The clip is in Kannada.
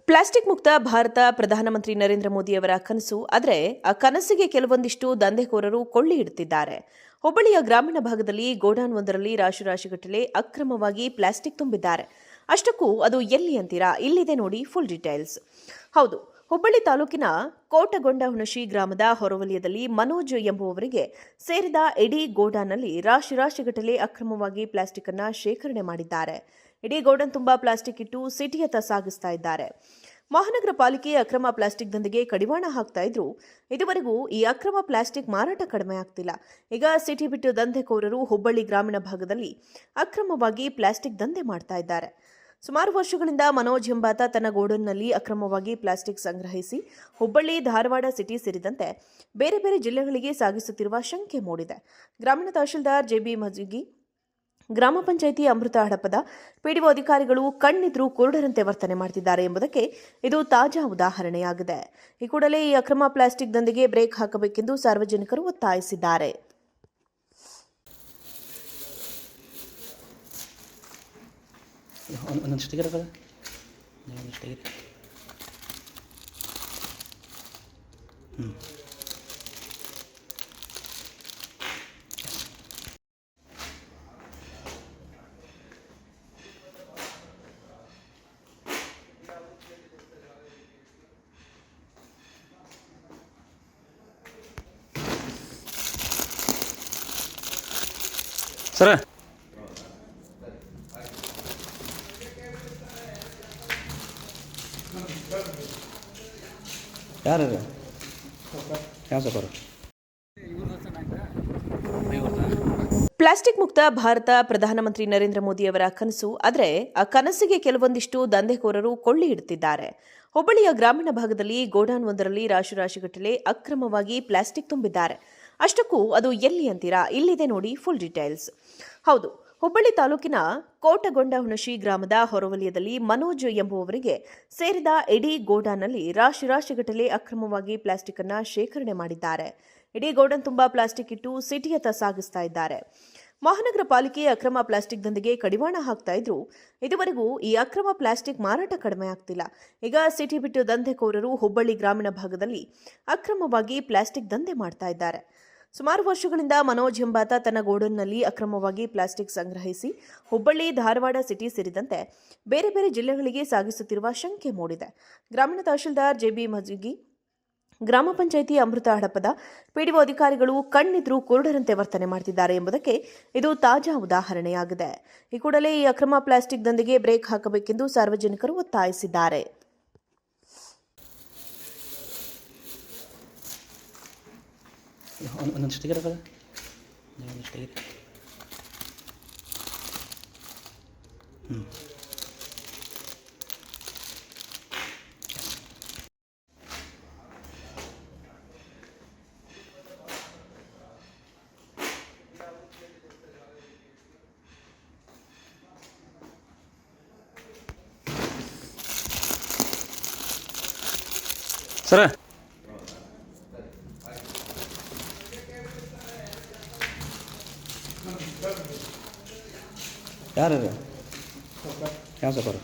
ಪ್ಲಾಸ್ಟಿಕ್ ಮುಕ್ತ ಭಾರತ ಪ್ರಧಾನಮಂತ್ರಿ ನರೇಂದ್ರ ಮೋದಿಯವರ ಕನಸು. ಆದರೆ ಆ ಕನಸಿಗೆ ಕೆಲವೊಂದಿಷ್ಟು ದಂಧೆಕೋರರು ಕೊಳ್ಳಿ ಇಡುತ್ತಿದ್ದಾರೆ. ಹುಬ್ಬಳ್ಳಿಯ ಗ್ರಾಮೀಣ ಭಾಗದಲ್ಲಿ ಗೋಡಾನ್ ಒಂದರಲ್ಲಿ ರಾಶಿರಾಶಿಗಟ್ಟಲೆ ಅಕ್ರಮವಾಗಿ ಪ್ಲಾಸ್ಟಿಕ್ ತುಂಬಿದ್ದಾರೆ. ಅಷ್ಟಕ್ಕೂ ಅದು ಎಲ್ಲಿ ಅಂತೀರಾ? ಇಲ್ಲಿದೆ ನೋಡಿ ಫುಲ್ ಡೀಟೇಲ್ಸ್. ಹೌದು, ಹುಬ್ಬಳ್ಳಿ ತಾಲೂಕಿನ ಕೋಟಗೊಂಡಹುಣಶಿ ಗ್ರಾಮದ ಹೊರವಲಯದಲ್ಲಿ ಮನೋಜ್ ಎಂಬುವವರಿಗೆ ಸೇರಿದ ಇಡೀ ಗೋಡಾನ್ನಲ್ಲಿ ರಾಶಿರಾಶಿಗಟ್ಟಲೆ ಅಕ್ರಮವಾಗಿ ಪ್ಲಾಸ್ಟಿಕ್ ಅನ್ನು ಶೇಖರಣೆ ಮಾಡಿದ್ದಾರೆ. ಇಡೀ ಗೋಡನ್ ತುಂಬಾ ಪ್ಲಾಸ್ಟಿಕ್ ಇಟ್ಟು ಸಿಟಿಯತ್ತ ಸಾಗಿಸ್ತಾ ಇದ್ದಾರೆ. ಮಹಾನಗರ ಪಾಲಿಕೆ ಅಕ್ರಮ ಪ್ಲಾಸ್ಟಿಕ್ ದಂಧೆಗೆ ಕಡಿವಾಣ ಹಾಕ್ತಾ ಇದ್ರು. ಇದುವರೆಗೂ ಈ ಅಕ್ರಮ ಪ್ಲಾಸ್ಟಿಕ್ ಮಾರಾಟ ಕಡಿಮೆ ಆಗ್ತಿಲ್ಲ. ಈಗ ಸಿಟಿ ಬಿಟ್ಟು ದಂಧೆಕೋರರು ಹುಬ್ಬಳ್ಳಿ ಗ್ರಾಮೀಣ ಭಾಗದಲ್ಲಿ ಅಕ್ರಮವಾಗಿ ಪ್ಲಾಸ್ಟಿಕ್ ದಂಧೆ ಮಾಡ್ತಾ ಇದ್ದಾರೆ. ಸುಮಾರು ವರ್ಷಗಳಿಂದ ಮನೋಜ್ ಎಂಬಾತ ತನ್ನ ಗೋಡನ್ನಲ್ಲಿ ಅಕ್ರಮವಾಗಿ ಪ್ಲಾಸ್ಟಿಕ್ ಸಂಗ್ರಹಿಸಿ ಹುಬ್ಬಳ್ಳಿ, ಧಾರವಾಡ ಸಿಟಿ ಸೇರಿದಂತೆ ಬೇರೆ ಬೇರೆ ಜಿಲ್ಲೆಗಳಿಗೆ ಸಾಗಿಸುತ್ತಿರುವ ಶಂಕೆ ಮೂಡಿದೆ. ಗ್ರಾಮೀಣ ತಹಶೀಲ್ದಾರ್ ಜೆಬಿ ಮಜುಗಿ, ಗ್ರಾಮ ಪಂಚಾಯಿತಿ ಅಮೃತ ಹಡಪದ, ಪಿಡಿಒ ಅಧಿಕಾರಿಗಳು ಕಣ್ಣಿದ್ರೂ ಕುರುಡರಂತೆ ವರ್ತನೆ ಮಾಡುತ್ತಿದ್ದಾರೆ ಎಂಬುದಕ್ಕೆ ಇದು ತಾಜಾ ಉದಾಹರಣೆಯಾಗಿದೆ. ಈ ಕೂಡಲೇ ಈ ಅಕ್ರಮ ಪ್ಲಾಸ್ಟಿಕ್ ದಂಧೆಗೆ ಬ್ರೇಕ್ ಹಾಕಬೇಕೆಂದು ಸಾರ್ವಜನಿಕರು ಒತ್ತಾಯಿಸಿದ್ದಾರೆ. ಸರ ಯಾರು ಯಾವ ಸರ್? ಪ್ಲಾಸ್ಟಿಕ್ ಮುಕ್ತ ಭಾರತ ಪ್ರಧಾನಮಂತ್ರಿ ನರೇಂದ್ರ ಮೋದಿಯವರ ಕನಸು. ಆದರೆ ಆ ಕನಸಿಗೆ ಕೆಲವೊಂದಿಷ್ಟು ದಂಧೆಕೋರರು ಕೊಳ್ಳಿ ಇಡುತ್ತಿದ್ದಾರೆ. ಹುಬ್ಬಳ್ಳಿಯ ಗ್ರಾಮೀಣ ಭಾಗದಲ್ಲಿ ಗೋಡಾನ್ ಒಂದರಲ್ಲಿ ರಾಶಿರಾಶಿಗಟ್ಟಲೆ ಅಕ್ರಮವಾಗಿ ಪ್ಲಾಸ್ಟಿಕ್ ತುಂಬಿದ್ದಾರೆ. ಅಷ್ಟಕ್ಕೂ ಅದು ಎಲ್ಲಿ ಅಂತೀರಾ? ಇಲ್ಲಿದೆ ನೋಡಿ ಫುಲ್ ಡೀಟೇಲ್ಸ್. ಹೌದು, ಹುಬ್ಬಳ್ಳಿ ತಾಲೂಕಿನ ಕೋಟಗೊಂಡಹುಣಶಿ ಗ್ರಾಮದ ಹೊರವಲಯದಲ್ಲಿ ಮನೋಜ್ ಎಂಬುವವರಿಗೆ ಸೇರಿದ ಇಡೀ ಗೋಡಾನ್ನಲ್ಲಿ ರಾಶಿರಾಶಿಗಟ್ಟಲೆ ಅಕ್ರಮವಾಗಿ ಪ್ಲಾಸ್ಟಿಕ್ ಅನ್ನು ಶೇಖರಣೆ ಮಾಡಿದ್ದಾರೆ. ಇಡೀ ಗೋಡನ್ ತುಂಬಾ ಪ್ಲಾಸ್ಟಿಕ್ ಇಟ್ಟು ಸಿಟಿಯತ್ತ ಸಾಗಿಸ್ತಾ ಇದ್ದಾರೆ. ಮಹಾನಗರ ಪಾಲಿಕೆ ಅಕ್ರಮ ಪ್ಲಾಸ್ಟಿಕ್ ದಂಧೆಗೆ ಕಡಿವಾಣ ಹಾಕ್ತಾ ಇದ್ರು. ಇದುವರೆಗೂ ಈ ಅಕ್ರಮ ಪ್ಲಾಸ್ಟಿಕ್ ಮಾರಾಟ ಕಡಿಮೆ ಆಗ್ತಿಲ್ಲ. ಈಗ ಸಿಟಿ ಬಿಟ್ಟು ದಂಧೆಕೋರರು ಹುಬ್ಬಳ್ಳಿ ಗ್ರಾಮೀಣ ಭಾಗದಲ್ಲಿ ಅಕ್ರಮವಾಗಿ ಪ್ಲಾಸ್ಟಿಕ್ ದಂಧೆ ಮಾಡ್ತಾ ಇದ್ದಾರೆ. ಸುಮಾರು ವರ್ಷಗಳಿಂದ ಮನೋಜ್ ಎಂಬಾತ ತನ್ನ ಗೋಡನ್ನಲ್ಲಿ ಅಕ್ರಮವಾಗಿ ಪ್ಲಾಸ್ಟಿಕ್ ಸಂಗ್ರಹಿಸಿ ಹುಬ್ಬಳ್ಳಿ, ಧಾರವಾಡ ಸಿಟಿ ಸೇರಿದಂತೆ ಬೇರೆ ಬೇರೆ ಜಿಲ್ಲೆಗಳಿಗೆ ಸಾಗಿಸುತ್ತಿರುವ ಶಂಕೆ ಮೂಡಿದೆ. ಗ್ರಾಮೀಣ ತಹಶೀಲ್ದಾರ್ ಜೆಬಿ ಮಜುಗಿ, ಗ್ರಾಮ ಪಂಚಾಯಿತಿ ಅಮೃತ ಹಡಪದ, ಪಿಡಿಒ ಅಧಿಕಾರಿಗಳು ಕಣ್ಣಿದ್ರೂ ಕುರುಡರಂತೆ ವರ್ತನೆ ಮಾಡುತ್ತಿದ್ದಾರೆ ಎಂಬುದಕ್ಕೆ ಇದು ತಾಜಾ ಉದಾಹರಣೆಯಾಗಿದೆ. ಈ ಕೂಡಲೇ ಈ ಅಕ್ರಮ ಪ್ಲಾಸ್ಟಿಕ್ ದಂಧೆಗೆ ಬ್ರೇಕ್ ಹಾಕಬೇಕೆಂದು ಸಾರ್ವಜನಿಕರು ಒತ್ತಾಯಿಸಿದ್ದಾರೆ. ಸರ ಯಾರು ಯಾವ ಸರ್?